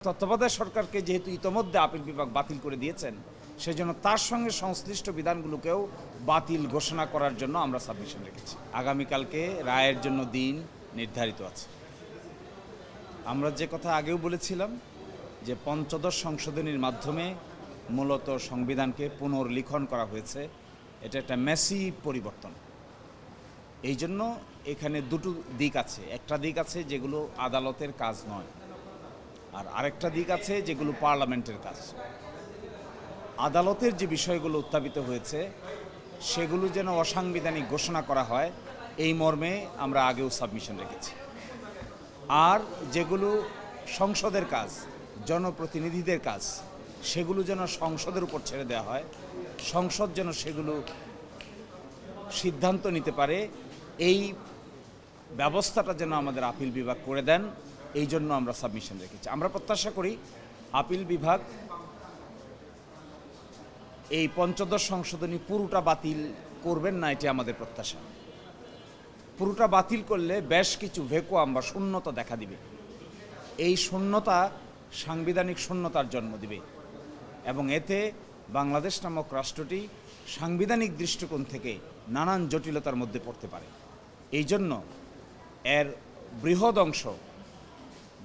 তত্ত্বাবধায়ক সরকারকে যেহেতু ইতোমধ্যে আপিল বিভাগ বাতিল করে দিয়েছেন, সেজন্য তার সঙ্গে সংশ্লিষ্ট বিধানগুলোকেও বাতিল ঘোষণা করার জন্য আমরা সাবমিশন রেখেছি। আগামীকালকে রায়ের জন্য দিন নির্ধারিত আছে। আমরা যে কথা আগেও বলেছিলাম যে পঞ্চদশ সংশোধনীর মাধ্যমে মূলত সংবিধানকে পুনর্লিখন করা হয়েছে, এটা একটা ম্যাসিভ পরিবর্তন। এই জন্য এখানে দুটো দিক আছে। একটা দিক আছে যেগুলো আদালতের কাজ নয়, আর আরেকটা দিক আছে যেগুলো পার্লামেন্টের কাজ। আদালতের যে বিষয়গুলো উত্থাপিত হয়েছে সেগুলো যেন অসাংবিধানিক ঘোষণা করা হয়, এই মর্মে আমরা আগেও সাবমিশন রেখেছি। আর যেগুলো সংসদের কাজ, জনপ্রতিনিধিদের কাজ, সেগুলো যেন সংসদের উপর ছেড়ে দেওয়া হয়, সংসদ যেন সেগুলো সিদ্ধান্ত নিতে পারে, এই ব্যবস্থাটা যেন আমাদের আপিল বিভাগ করে দেন, এই জন্য আমরা সাবমিশন রেখেছি। আমরা প্রত্যাশা করি আপিল বিভাগ এই পঞ্চদশ সংশোধনী পুরোটা বাতিল করবেন না, এটি আমাদের প্রত্যাশা। পুরোটা বাতিল করলে বেশ কিছু ভ্যাকুয়াম বা শূন্যতা দেখা দিবে। এই শূন্যতা সাংবিধানিক শূন্যতার জন্ম দিবে এবং এতে বাংলাদেশ নামক রাষ্ট্রটি সাংবিধানিক দৃষ্টিকোণ থেকে নানান জটিলতার মধ্যে পড়তে পারে। এই জন্য এর বৃহৎ অংশ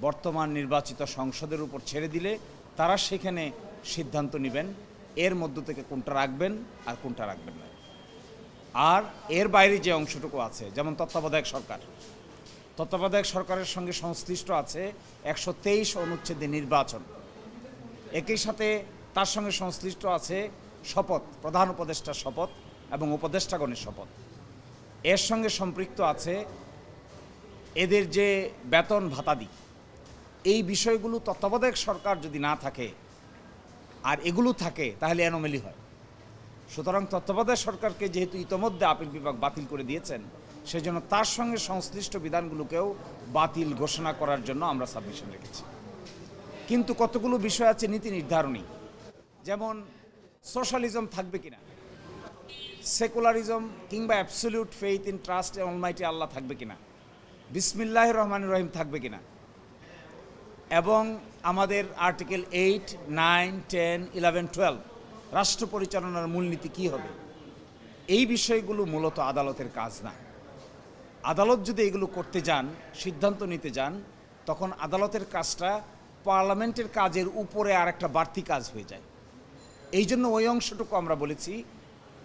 বর্তমান নির্বাচিত সংসদের উপর ছেড়ে দিলে তারা সেখানে সিদ্ধান্ত নেবেন এর মধ্য থেকে কোনটা রাখবেন আর কোনটা রাখবেন না। আর এর বাইরে যে অংশটুকু আছে, যেমন তত্ত্বাবধায়ক সরকারের সঙ্গে সংশ্লিষ্ট আছে 123 অনুচ্ছেদে নির্বাচন, একই সাথে তার সঙ্গে সংশ্লিষ্ট আছে শপথ, প্রধান উপদেষ্টার শপথ এবং উপদেষ্টাগণের শপথ। এর সঙ্গে সম্পৃক্ত আছে এদের যে বেতন ভাতাদি। এই বিষয়গুলো তত্ত্বাবধায়ক সরকার যদি না থাকে আর এগুলো থাকে তাহলে অ্যানোমেলি হয়। সুতরাং তত্ত্বাবধায়ক সরকারকে যেহেতু ইতোমধ্যে আপিল বিভাগ বাতিল করে দিয়েছেন, সেজন্য তার সঙ্গে সংশ্লিষ্ট বিধানগুলোকেও বাতিল ঘোষণা করার জন্য আমরা সাবমিশন রেখেছি। কিন্তু কতগুলো বিষয় আছে নীতি নির্ধারণী, যেমন সোশ্যালিজম থাকবে কিনা, সেকুলারিজম কিংবা absolute faith in trust a almighty আল্লাহ থাকবে কিনা, বিসমিল্লাহির রহমানির রহিম থাকবে কিনা, এবং আমাদের আর্টিকেল 8, 9, 10, 11, 12 রাষ্ট্র পরিচালনার মূলনীতি কী হবে। এই বিষয়গুলো মূলত আদালতের কাজ না। আদালত যদি এগুলো করতে যান, সিদ্ধান্ত নিতে যান, তখন আদালতের কাজটা পার্লামেন্টের কাজের উপরে আর একটা বাড়তি কাজ হয়ে যায়। এই জন্য ওই অংশটুকু আমরা বলেছি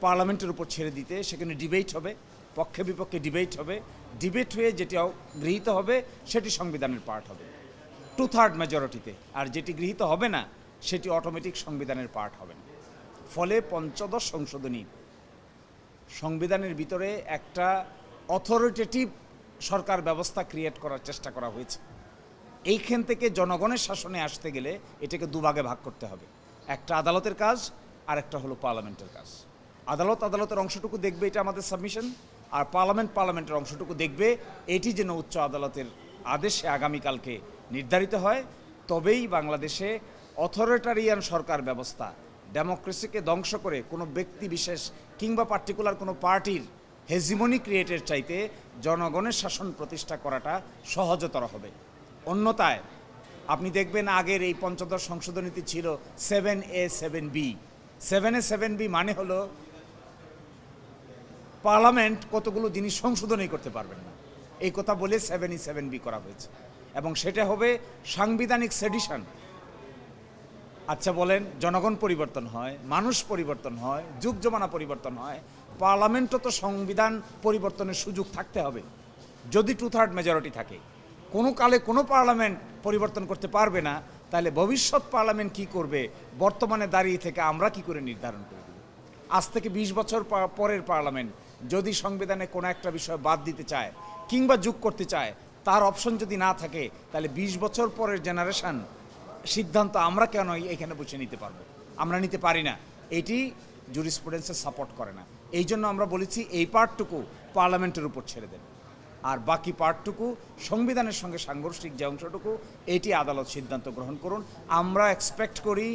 পার্লামেন্টের উপর ছেড়ে দিতে। সেখানে ডিবেট হবে, পক্ষে বিপক্ষে ডিবেট হবে, ডিবেট হয়ে যেটি গৃহীত হবে সেটি সংবিধানের পার্ট হবে 2/3 মেজরিটিতে, আর যেটি গৃহীত হবে না সেটি অটোমেটিক সংবিধানের পার্ট হবে না। ফলে পঞ্চদশ সংশোধনী সংবিধানের ভিতরে একটা অথরিটেটিভ সরকার ব্যবস্থা ক্রিয়েট করার চেষ্টা করা হয়েছে। এইখান থেকে জনগণের শাসনে আসতে গেলে এটাকে দুভাগে ভাগ করতে হবে, একটা আদালতের কাজ আর একটা হলো পার্লামেন্টের কাজ। আদালতের অংশটুকু দেখবে, এটা আমাদের সাবমিশন, আর পার্লামেন্টের অংশটুকু দেখবে এটি যেন উচ্চ আদালতের আদেশে আগামীকালকে নির্ধারিত হয়। তবেই বাংলাদেশে অথরিটারিয়ান সরকার ব্যবস্থা, ডেমোক্রেসিকে ধ্বংস করে কোনো ব্যক্তি বিশেষ কিংবা পার্টিকুলার কোনো পার্টির হেজিমনি ক্রিয়েটের চাইতে জনগণের শাসন প্রতিষ্ঠা করাটা সহজতর হবে। অন্যথায় আপনি দেখবেন আগের এই পঞ্চদশ সংশোধনীতে ছিল 7A 7B। 7A 7B মানে হলো পার্লামেন্ট কতগুলো জিনিস সংশোধনই করতে পারবেন না, এই কথা বলে 7A 7B করা হয়েছে, এবং সেটা হবে সাংবিধানিক সেডিশন। আচ্ছা বলেন, জনগণ পরিবর্তন হয়, মানুষ পরিবর্তন হয়, যুগ জমানা পরিবর্তন হয়, পার্লামেন্টও তো সংবিধান পরিবর্তনের সুযোগ থাকতে হবে যদি 2/3 মেজরিটি থাকে। কোনো কালে কোনো পার্লামেন্ট পরিবর্তন করতে পারবে না, তাহলে ভবিষ্যৎ পার্লামেন্ট কি করবে বর্তমানে দাঁড়িয়ে থেকে আমরা কি করে নির্ধারণ করে দেব? আজ থেকে 20 বছর পরের পার্লামেন্ট যদি সংবিধানে কোনো একটা বিষয় বাদ দিতে চায় কিংবা যোগ করতে চায়, তার অপশন যদি না থাকে, তাহলে 20 বছর পরের জেনারেশন সিদ্ধান্ত আমরা কেন এখানে বসে নিতে পারবো? আমরা নিতে পারি না। এটি জুরিসপ্রুডেন্সে সাপোর্ট করে না। এই জন্য আমরা বলেছি এই পার্টটুকু পার্লামেন্টের উপর ছেড়ে দেন, আর বাকি পার্টটুকু সংবিধানের সঙ্গে সাংঘর্ষিক যে অংশটুকু এটি আদালত সিদ্ধান্ত গ্রহণ করুন। আমরা এক্সপেক্ট করি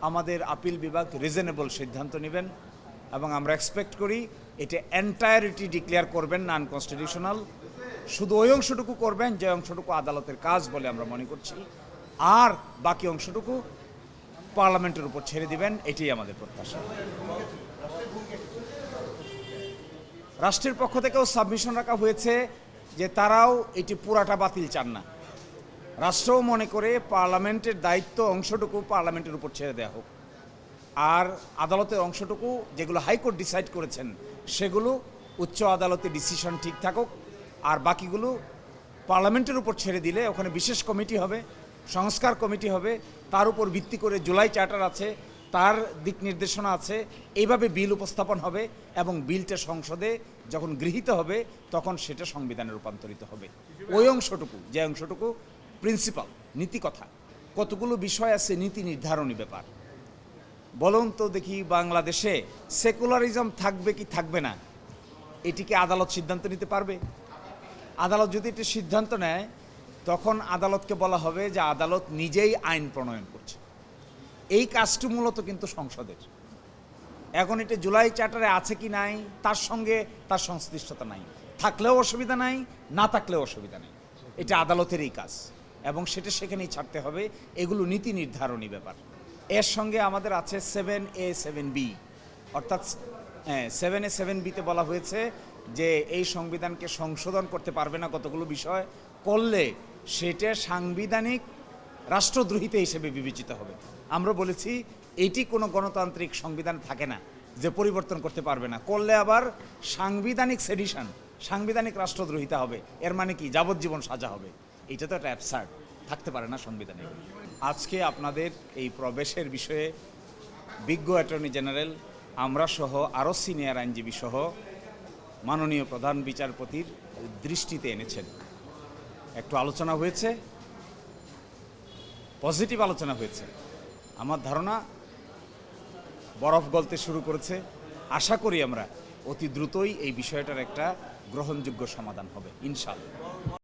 আমাদের আপিল বিভাগ রিজনেবল সিদ্ধান্ত নেবেন, এবং আমরা এক্সপেক্ট করি এটা এন্টায়ারিটি ডিক্লেয়ার করবেন না আনকনস্টিটিউশনাল, শুধু ওই অংশটুকু করবেন যে অংশটুকু আদালতের কাজ বলে আমরা মনে করছি। আর বাকি অংশটুকু পার্লামেন্টের উপর ছেড়ে দিবেন, এটাই আমাদের প্রত্যাশা। রাষ্ট্রের পক্ষ থেকেও সাবমিশন রাখা হয়েছে যে তারাও এটি পুরাটা বাতিল চান না। রাষ্ট্রও মনে করে পার্লামেন্টের দায়িত্ব অংশটুকু পার্লামেন্টের উপর ছেড়ে দেওয়া হোক, আর আদালতের অংশটুকু যেগুলো হাইকোর্ট ডিসাইড করেছেন সেগুলো উচ্চ আদালতে ডিসিশন ঠিক থাকুক, আর বাকিগুলো পার্লামেন্টের উপর ছেড়ে দিলে ওখানে বিশেষ কমিটি হবে, সংস্কার কমিটি হবে, তার উপর ভিত্তি করে জুলাই চার্টার আছে, তার দিক নির্দেশনা আছে, এইভাবে বিল উপস্থাপন হবে এবং বিলটা সংসদে যখন গৃহীত হবে তখন সেটা সংবিধানে রূপান্তরিত হবে। ওই অংশটুকু, যে অংশটুকু প্রিন্সিপাল নীতি কথা, কতগুলো বিষয় আছে নীতি নির্ধারণী ব্যাপার। বলুন তো দেখি, বাংলাদেশে সেকুলারিজম থাকবে কি থাকবে না, এটিকে আদালত সিদ্ধান্ত নিতে পারবে? আদালত যদি এটি সিদ্ধান্ত নেয় তখন আদালতকে বলা হবে যে আদালত নিজেই আইন প্রণয়ন করছে। এই কাজটি মূলত কিন্তু সংসদের। এখন এটা জুলাই চার্টারে আছে কি নাই তার সঙ্গে তার সংশ্লিষ্টতা নাই, থাকলেও অসুবিধা নাই, না থাকলেও অসুবিধা নেই, এটা আদালতেরই কাজ এবং সেটা সেখানেই ছাড়তে হবে। এগুলো নীতি নির্ধারণী ব্যাপার। এর সঙ্গে আমাদের আছে 7A 7B, অর্থাৎ 7A 7Bতে বলা হয়েছে যে এই সংবিধানকে সংশোধন করতে পারবে না কতগুলো বিষয়, করলে সেটা সাংবিধানিক রাষ্ট্রদ্রোহিতা হিসেবে বিবেচিত হবে। আমরা বলেছি এটি কোনো গণতান্ত্রিক সংবিধান থাকে না যে পরিবর্তন করতে পারবে না, করলে আবার সাংবিধানিক সেডিশন, সাংবিধানিক রাষ্ট্রদ্রোহিতা হবে। এর মানে কি, যাবজ্জীবন সাজা হবে। এটা তো একটা অ্যাবসার্ড, থাকতে পারে না সংবিধানে। আজকে আপনাদের এই প্রবেশের বিষয়ে বিজ্ঞ অ্যাটর্নি জেনারেল, আমরা সহ আরও সিনিয়র আইনজীবী সহ মাননীয় প্রধান বিচারপতির দৃষ্টিতে এনেছেন। একটু আলোচনা হয়েছে, পজিটিভ আলোচনা হয়েছে। আমার ধারণা বরফ গলতে শুরু করেছে। আশা করি আমরা অতি দ্রুতই এই বিষয়টার একটা গ্রহণযোগ্য সমাধান হবে ইনশাআল্লাহ।